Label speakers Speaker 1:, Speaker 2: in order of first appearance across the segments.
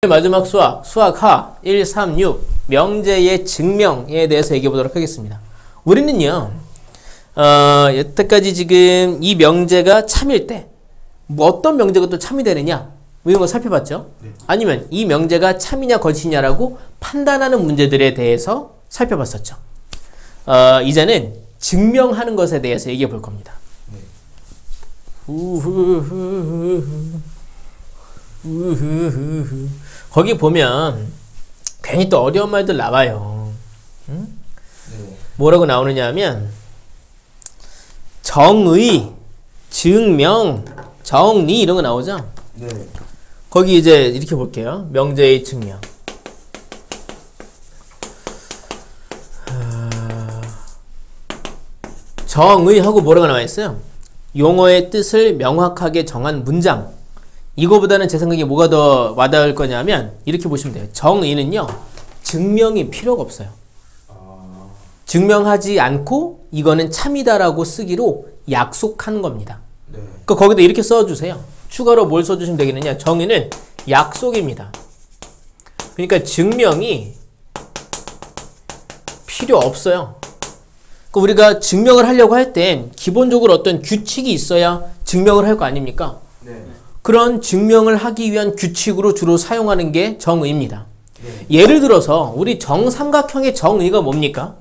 Speaker 1: 마지막 수학하 136 명제의 증명에 대해서 얘기해 보도록 하겠습니다. 우리는요, 여태까지 지금 이 명제가 참일 때, 뭐 어떤 명제가 또 참이 되느냐, 뭐 이런 거 살펴봤죠? 네. 아니면 이 명제가 참이냐 거짓이냐라고 판단하는 문제들에 대해서 살펴봤었죠. 이제는 증명하는 것에 대해서 얘기해 볼 겁니다. 네. 거기 보면 괜히 또 어려운 말들 나와요. 응? 네. 뭐라고 나오느냐 하면 정의, 증명, 정리 이런 거 나오죠? 네. 거기 이제 이렇게 볼게요. 명제의 증명. 정의하고 뭐라고 나와 있어요? 용어의 뜻을 명확하게 정한 문장. 이거보다는 제 생각에 뭐가 더 와닿을 거냐면 이렇게 보시면 돼요. 정의는요, 증명이 필요가 없어요. 증명하지 않고 이거는 참이다라고 쓰기로 약속하는 겁니다. 네. 그러니까 거기다 이렇게 써주세요. 추가로 뭘 써주시면 되겠느냐? 정의는 약속입니다. 그러니까 증명이 필요 없어요. 그러니까 우리가 증명을 하려고 할 땐 기본적으로 어떤 규칙이 있어야 증명을 할 거 아닙니까? 네. 그런 증명을 하기 위한 규칙으로 주로 사용하는 게 정의입니다. 네. 예를 들어서 우리 정삼각형의 정의가 뭡니까?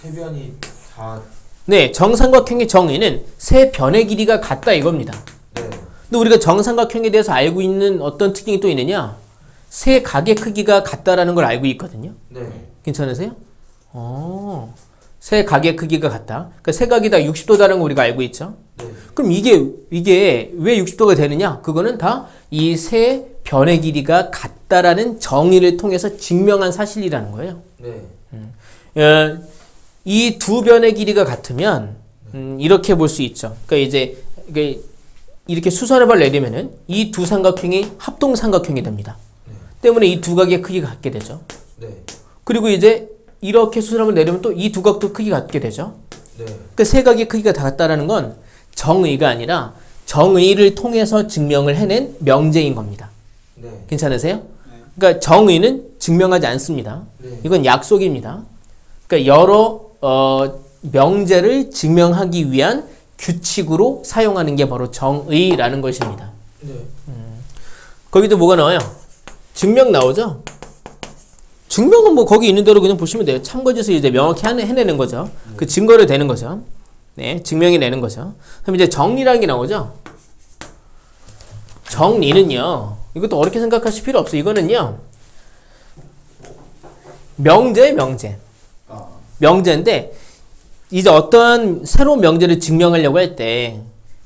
Speaker 2: 세 변이 다...
Speaker 1: 네, 정삼각형의 정의는 세 변의 길이가 같다 이겁니다. 네. 근데 우리가 정삼각형에 대해서 알고 있는 어떤 특징이 또 있느냐? 세 각의 크기가 같다라는 걸 알고 있거든요. 네. 괜찮으세요? 세 각의 크기가 같다. 그러니까 세 각이 다 60도다라는 거 우리가 알고 있죠. 네. 그럼 이게 왜 60도가 되느냐? 그거는 다 이 세 변의 길이가 같다라는 정의를 통해서 증명한 사실이라는 거예요. 네. 이 두 변의 길이가 같으면 이렇게 볼 수 있죠. 그러니까 이제 이렇게 수선해발 내리면은 이 두 삼각형이 합동 삼각형이 됩니다. 네. 때문에 이 두 각의 크기가 같게 되죠. 네. 그리고 이제 이렇게 수선함을 내리면 또 이 두 각도 크기가 같게 되죠. 네. 그러니까 세 각의 크기가 다 같다라는 건 정의가 아니라 정의를 통해서 증명을 해낸 명제인 겁니다. 네. 괜찮으세요? 네. 그러니까 정의는 증명하지 않습니다. 네. 이건 약속입니다. 그러니까 여러 명제를 증명하기 위한 규칙으로 사용하는 게 바로 정의라는 것입니다. 네. 거기도 뭐가 나와요? 증명 나오죠? 증명은 뭐 거기 있는 대로 그냥 보시면 돼요. 참고지에서 이제 명확히 해내는 거죠. 그 증거를 대는 거죠. 네, 증명이 내는 거죠. 그럼 이제 정리라는 게 나오죠. 정리는요, 이것도 어렵게 생각하실 필요 없어요. 이거는요, 명제인데 이제 어떠한 새로운 명제를 증명하려고 할 때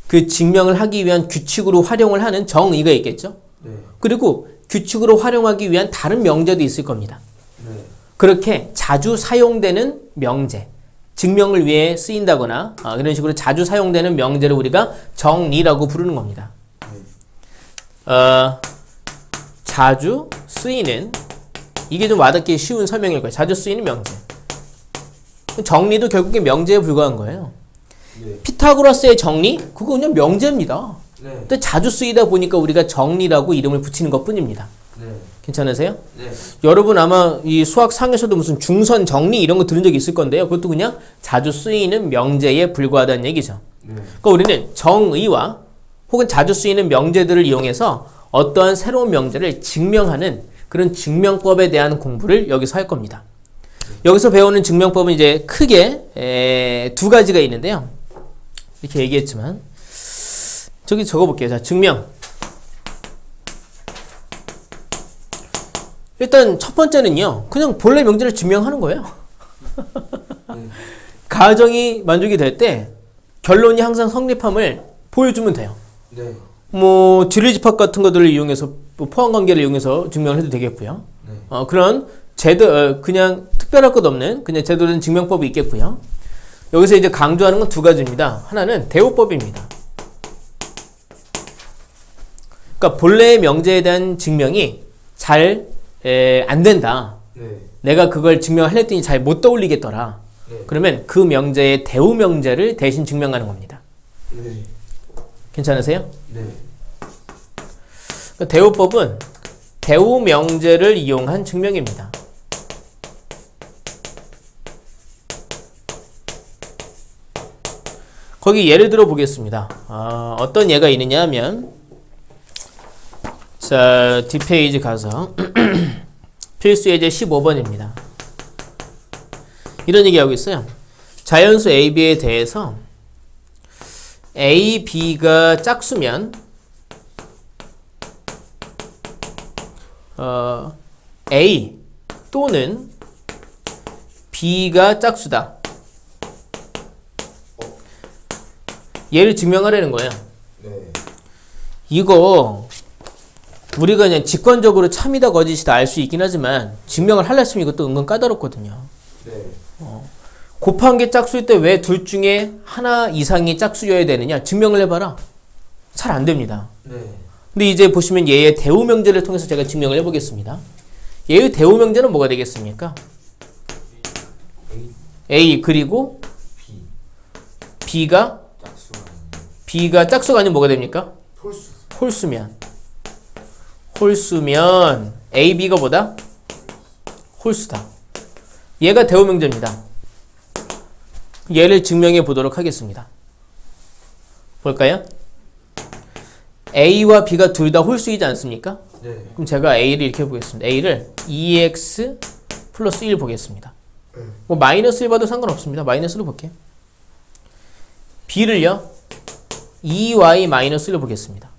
Speaker 1: 그 증명을 하기 위한 규칙으로 활용을 하는 정의가 있겠죠. 네. 그리고 규칙으로 활용하기 위한 다른 명제도 있을 겁니다. 네. 그렇게 자주 사용되는 명제, 증명을 위해 쓰인다거나 이런 식으로 자주 사용되는 명제를 우리가 정리라고 부르는 겁니다. 네. 자주 쓰이는, 이게 좀 와닿기 쉬운 설명일 거예요. 자주 쓰이는 명제. 정리도 결국에 명제에 불과한 거예요. 네. 피타고라스의 정리? 그거 그냥 명제입니다. 네. 근데 자주 쓰이다 보니까 우리가 정리라고 이름을 붙이는 것 뿐입니다. 네. 괜찮으세요? 네. 여러분 아마 이 수학상에서도 무슨 중선 정리 이런 거 들은 적이 있을 건데요. 그것도 그냥 자주 쓰이는 명제에 불과하다는 얘기죠. 네. 그러니까 우리는 정의와 혹은 자주 쓰이는 명제들을 이용해서 어떠한 새로운 명제를 증명하는 그런 증명법에 대한 공부를 여기서 할 겁니다. 여기서 배우는 증명법은 이제 크게 두 가지가 있는데요. 이렇게 얘기했지만 저기 적어볼게요. 자, 증명. 일단 첫 번째는요, 그냥 본래 명제를 증명하는 거예요. 가정이 만족이 될 때 결론이 항상 성립함을 보여주면 돼요. 네. 뭐 진리집합 같은 것들을 이용해서 포함관계를 이용해서 증명을 해도 되겠고요. 네. 그런 그냥 특별할 것 없는 그냥 제대로 된 증명법이 있겠고요. 여기서 이제 강조하는 건 두 가지입니다. 하나는 대우법입니다. 그러니까 본래의 명제에 대한 증명이 잘 안 된다. 네. 내가 그걸 증명하려 했더니 잘 못 떠올리겠더라. 네. 그러면 그 명제의 대우 명제를 대신 증명하는 겁니다. 네. 괜찮으세요? 네. 그러니까 대우법은 대우 명제를 이용한 증명입니다. 거기 예를 들어 보겠습니다. 어떤 예가 있느냐 하면, 자, 뒷페이지 가서 필수 예제 15번입니다. 이런 얘기하고 있어요. 자연수 A, B에 대해서 A, B가 짝수면 A 또는 B가 짝수다. 얘를 증명하라는 거예요.
Speaker 2: 네.
Speaker 1: 이거 우리가 그냥 직관적으로 참이다 거짓이다 알 수 있긴 하지만 증명을 하려 했으면 이것도 은근 까다롭거든요.
Speaker 2: 네.
Speaker 1: 곱한 게 짝수일 때 왜 둘 중에 하나 이상이 짝수여야 되느냐? 증명을 해봐라. 잘 안 됩니다.
Speaker 2: 네.
Speaker 1: 근데 이제 보시면 얘의 대우 명제를 통해서 제가 증명을 해보겠습니다. 얘의 대우 명제는 뭐가 되겠습니까? A 그리고
Speaker 2: B.
Speaker 1: B가 짝수가 아니면 뭐가 됩니까?
Speaker 2: 홀수.
Speaker 1: 홀수면 A, B가 뭐다? 홀수다. 얘가 대우 명제입니다. 얘를 증명해 보도록 하겠습니다. 볼까요? A와 B가 둘 다 홀수이지 않습니까?
Speaker 2: 네.
Speaker 1: 그럼 제가 A를 이렇게 보겠습니다. A를 2x 플러스 1 보겠습니다. 뭐 마이너스 1 봐도 상관없습니다. 마이너스로 볼게요. B를요 2y 마이너스 1로 보겠습니다.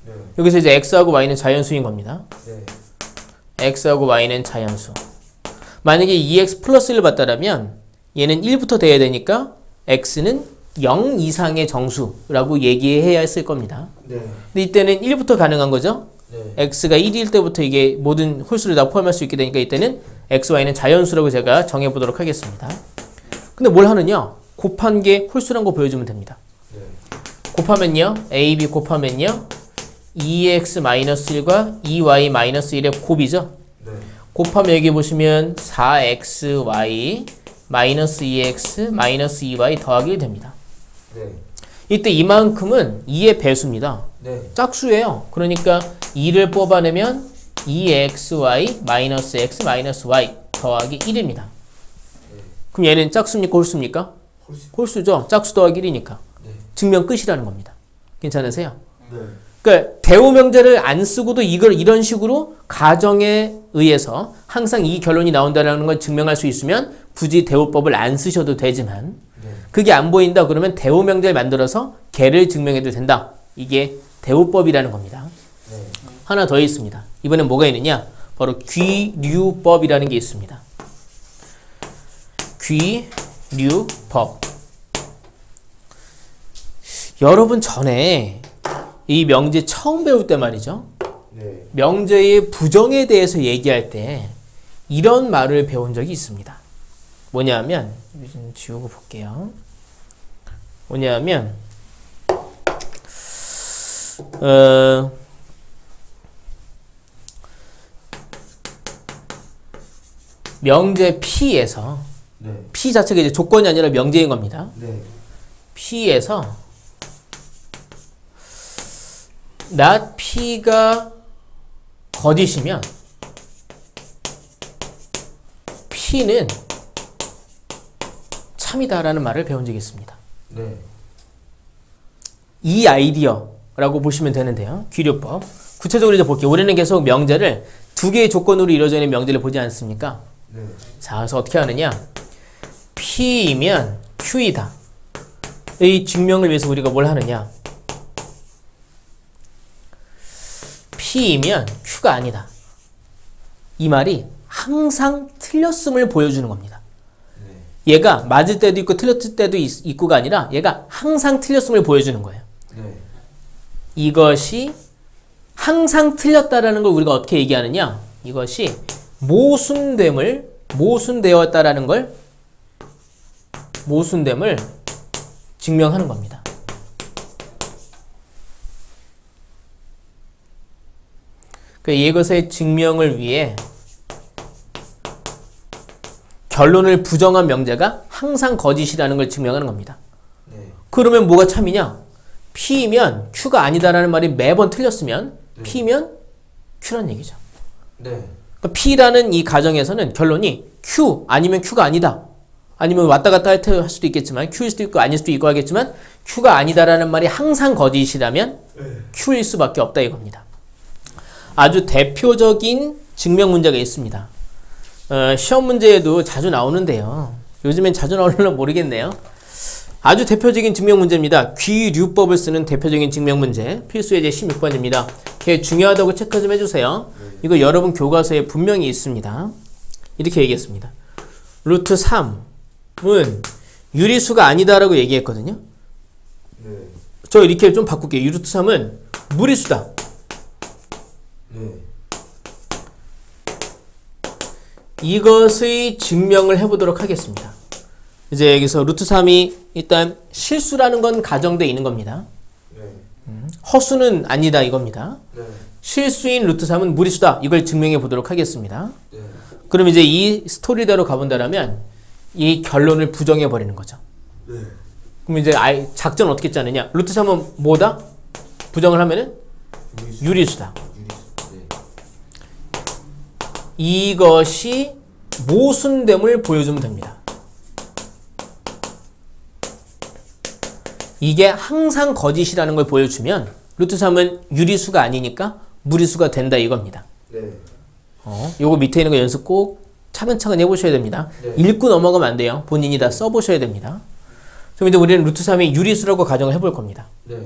Speaker 2: 네.
Speaker 1: 여기서 이제 x하고 y는 자연수인 겁니다.
Speaker 2: 네.
Speaker 1: x하고 y는 자연수. 만약에 2x 플러스 1을 봤다면 얘는 1부터 돼야 되니까 x는 0 이상의 정수라고 얘기해야 했을 겁니다.
Speaker 2: 네.
Speaker 1: 근데 이때는 1부터 가능한 거죠.
Speaker 2: 네.
Speaker 1: x가 1일 때부터 이게 모든 홀수를 다 포함할 수 있게 되니까 이때는 x, y는 자연수라고 제가 정해보도록 하겠습니다. 근데 뭘 하느냐? 곱한 게 홀수란 거 보여주면 됩니다.
Speaker 2: 네.
Speaker 1: 곱하면요. a, b 곱하면요. 2x-1과 2y-1의 곱이죠.
Speaker 2: 네.
Speaker 1: 곱하면 여기 보시면 4xy 마이너스 2x 마이너스 2y 더하기 1 됩니다.
Speaker 2: 네.
Speaker 1: 이때 이만큼은 2의 배수입니다.
Speaker 2: 네.
Speaker 1: 짝수예요. 그러니까 2를 뽑아내면 2xy 마이너스 x 마이너스 y 더하기 1입니다.
Speaker 2: 네.
Speaker 1: 그럼 얘는 짝수입니까? 홀수입니까?
Speaker 2: 홀수.
Speaker 1: 홀수죠. 짝수 더하기 1이니까.
Speaker 2: 네.
Speaker 1: 증명 끝이라는 겁니다. 괜찮으세요?
Speaker 2: 네.
Speaker 1: 그러니까 대우 명제를 안 쓰고도 이걸 이런 식으로 가정에 의해서 항상 이 결론이 나온다는 걸 증명할 수 있으면 굳이 대우법을 안 쓰셔도 되지만
Speaker 2: 네.
Speaker 1: 그게 안 보인다 그러면 대우 명제를 만들어서 걔를 증명해도 된다. 이게 대우법이라는 겁니다.
Speaker 2: 네.
Speaker 1: 하나 더 있습니다. 이번엔 뭐가 있느냐? 바로 귀류법이라는 게 있습니다. 귀류법. 여러분 전에 이 명제 처음 배울 때 말이죠.
Speaker 2: 네.
Speaker 1: 명제의 부정에 대해서 얘기할 때 이런 말을 배운 적이 있습니다. 뭐냐면 이거 좀 지우고 볼게요. 뭐냐면 명제 P에서
Speaker 2: 네.
Speaker 1: P 자체가 이제 조건이 아니라 명제인 겁니다.
Speaker 2: 네.
Speaker 1: P에서 not P가 거짓이면 P는 참이다라는 말을 배운 적이 있습니다.
Speaker 2: 네.
Speaker 1: 이 아이디어라고 보시면 되는데요. 귀류법. 구체적으로 이제 볼게요. 우리는 계속 명제를 두 개의 조건으로 이루어져 있는 명제를 보지 않습니까?
Speaker 2: 네.
Speaker 1: 자, 그래서 어떻게 하느냐? P이면 Q이다. 이 증명을 위해서 우리가 뭘 하느냐? P이면 Q가 아니다. 이 말이 항상 틀렸음을 보여주는 겁니다.
Speaker 2: 네.
Speaker 1: 얘가 맞을 때도 있고 틀렸을 때도 있고가 아니라 얘가 항상 틀렸음을 보여주는 거예요.
Speaker 2: 네.
Speaker 1: 이것이 항상 틀렸다라는 걸 우리가 어떻게 얘기하느냐? 이것이 모순되었다라는 걸 모순됨을 증명하는 겁니다. 이것의 증명을 위해 결론을 부정한 명제가 항상 거짓이라는 걸 증명하는 겁니다.
Speaker 2: 네.
Speaker 1: 그러면 뭐가 참이냐? P면 Q가 아니다라는 말이 매번 틀렸으면
Speaker 2: 네.
Speaker 1: P면 Q란 얘기죠.
Speaker 2: 네.
Speaker 1: 그러니까 P라는 이 가정에서는 결론이 Q 아니면 Q가 아니다. 아니면 왔다 갔다 할 수도 있겠지만 Q일 수도 있고 아닐 수도 있고 하겠지만 Q가 아니다라는 말이 항상 거짓이라면 Q일 수밖에 없다 이겁니다. 아주 대표적인 증명 문제가 있습니다. 시험 문제에도 자주 나오는데요. 요즘엔 자주 나오려나 모르겠네요. 아주 대표적인 증명 문제입니다. 귀류법을 쓰는 대표적인 증명 문제. 필수 예제 16번입니다. 걔 중요하다고 체크 좀 해주세요. 이거 여러분 교과서에 분명히 있습니다. 이렇게 얘기했습니다. 루트 3은 유리수가 아니다라고 얘기했거든요.
Speaker 2: 네.
Speaker 1: 저 이렇게 좀 바꿀게요. 루트 3은 무리수다.
Speaker 2: 네.
Speaker 1: 이것의 증명을 해보도록 하겠습니다. 이제 여기서 루트 3이 일단 실수라는 건 가정되어 있는 겁니다.
Speaker 2: 네.
Speaker 1: 허수는 아니다 이겁니다.
Speaker 2: 네.
Speaker 1: 실수인 루트 3은 무리수다. 이걸 증명해 보도록 하겠습니다.
Speaker 2: 네.
Speaker 1: 그럼 이제 이 스토리대로 가본다면 이 결론을 부정해 버리는 거죠.
Speaker 2: 네.
Speaker 1: 그럼 이제 작전 어떻게 짜느냐? 루트 3은 뭐다? 부정을 하면은 유리수다.
Speaker 2: 네.
Speaker 1: 이것이 모순됨을 보여주면 됩니다. 이게 항상 거짓이라는 걸 보여주면 루트 3은 유리수가 아니니까 무리수가 된다 이겁니다.
Speaker 2: 네.
Speaker 1: 요거 밑에 있는 거 연습 꼭 차근차근 해보셔야 됩니다.
Speaker 2: 네.
Speaker 1: 읽고 넘어가면 안 돼요. 본인이 다 써보셔야 됩니다. 그럼 이제 우리는 루트 3이 유리수라고 가정을 해볼 겁니다.
Speaker 2: 네.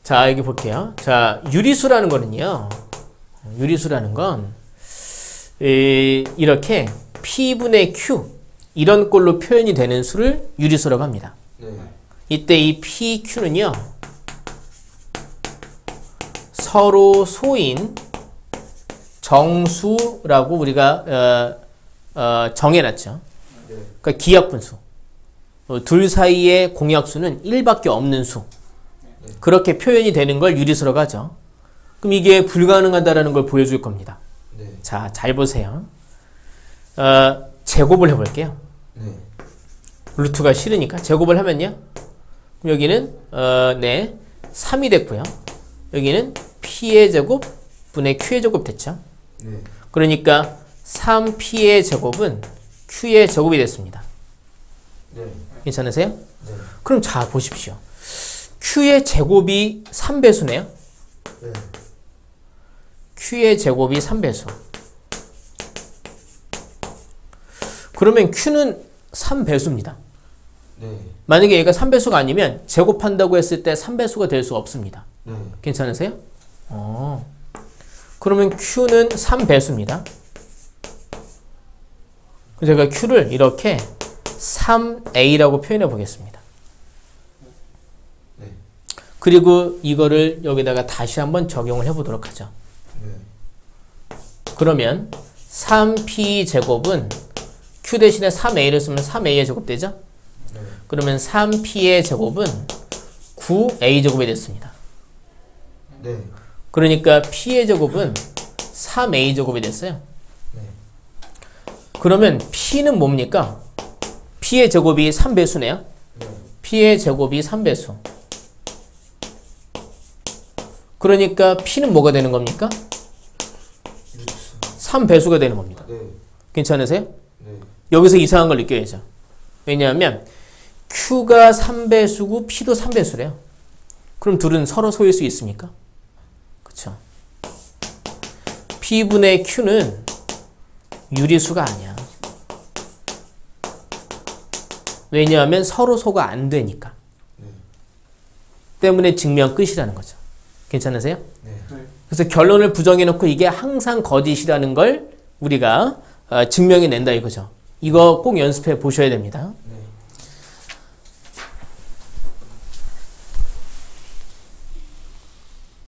Speaker 1: 자, 여기 볼게요. 자, 유리수라는 거는요. 유리수라는 건 이렇게 P분의 Q 이런 꼴로 표현이 되는 수를 유리수라고 합니다.
Speaker 2: 네.
Speaker 1: 이때 이 PQ는요. 서로 소인 정수라고 우리가 정해놨죠.
Speaker 2: 네.
Speaker 1: 그러니까 기하분수. 둘 사이의 공약수는 1밖에 없는 수. 그렇게 표현이 되는 걸 유리수라고 하죠. 그럼 이게 불가능하다는 걸 보여줄 겁니다.
Speaker 2: 네.
Speaker 1: 자, 잘 보세요. 제곱을 해볼게요.
Speaker 2: 네.
Speaker 1: 루트가 싫으니까 제곱을 하면요. 그럼 여기는 3이 됐고요. 여기는 P의 제곱 분의 Q의 제곱 됐죠.
Speaker 2: 네.
Speaker 1: 그러니까 3P의 제곱은 Q의 제곱이 됐습니다.
Speaker 2: 네.
Speaker 1: 괜찮으세요?
Speaker 2: 네.
Speaker 1: 그럼 자 보십시오. Q의 제곱이 3배수네요.
Speaker 2: 네.
Speaker 1: Q의 제곱이 3배수. 그러면 Q는 3배수입니다.
Speaker 2: 네.
Speaker 1: 만약에 얘가 3배수가 아니면 제곱한다고 했을 때 3배수가 될 수 없습니다.
Speaker 2: 네.
Speaker 1: 괜찮으세요? 그러면 Q는 3배수입니다. 제가 Q를 이렇게 3A라고 표현해 보겠습니다.
Speaker 2: 네.
Speaker 1: 그리고 이거를 여기다가 다시 한번 적용을 해 보도록 하죠.
Speaker 2: 네.
Speaker 1: 그러면 3P 제곱은 Q 대신에 3A를 쓰면 3A의 제곱 되죠?
Speaker 2: 네.
Speaker 1: 그러면 3P의 제곱은 9A 제곱이 됐습니다.
Speaker 2: 네.
Speaker 1: 그러니까 P의 제곱은 3A 제곱이 됐어요.
Speaker 2: 네.
Speaker 1: 그러면 P는 뭡니까? P의 제곱이 3배수네요.
Speaker 2: 네.
Speaker 1: P의 제곱이 3배수. 그러니까 P는 뭐가 되는 겁니까?
Speaker 2: 루트.
Speaker 1: 3배수가 되는 겁니다.
Speaker 2: 네.
Speaker 1: 괜찮으세요?
Speaker 2: 네.
Speaker 1: 여기서 이상한 걸 느껴야죠. 왜냐하면 Q가 3배수고 P도 3배수래요. 그럼 둘은 서로 소일 수 있습니까? 그쵸? P분의 Q는 유리수가 아니야. 왜냐하면 서로 소가 안 되니까.
Speaker 2: 네.
Speaker 1: 때문에 증명 끝이라는 거죠. 괜찮으세요?
Speaker 2: 네.
Speaker 1: 그래서 결론을 부정해놓고 이게 항상 거짓이라는 걸 우리가 증명해낸다 이거죠. 이거 꼭 연습해 보셔야 됩니다.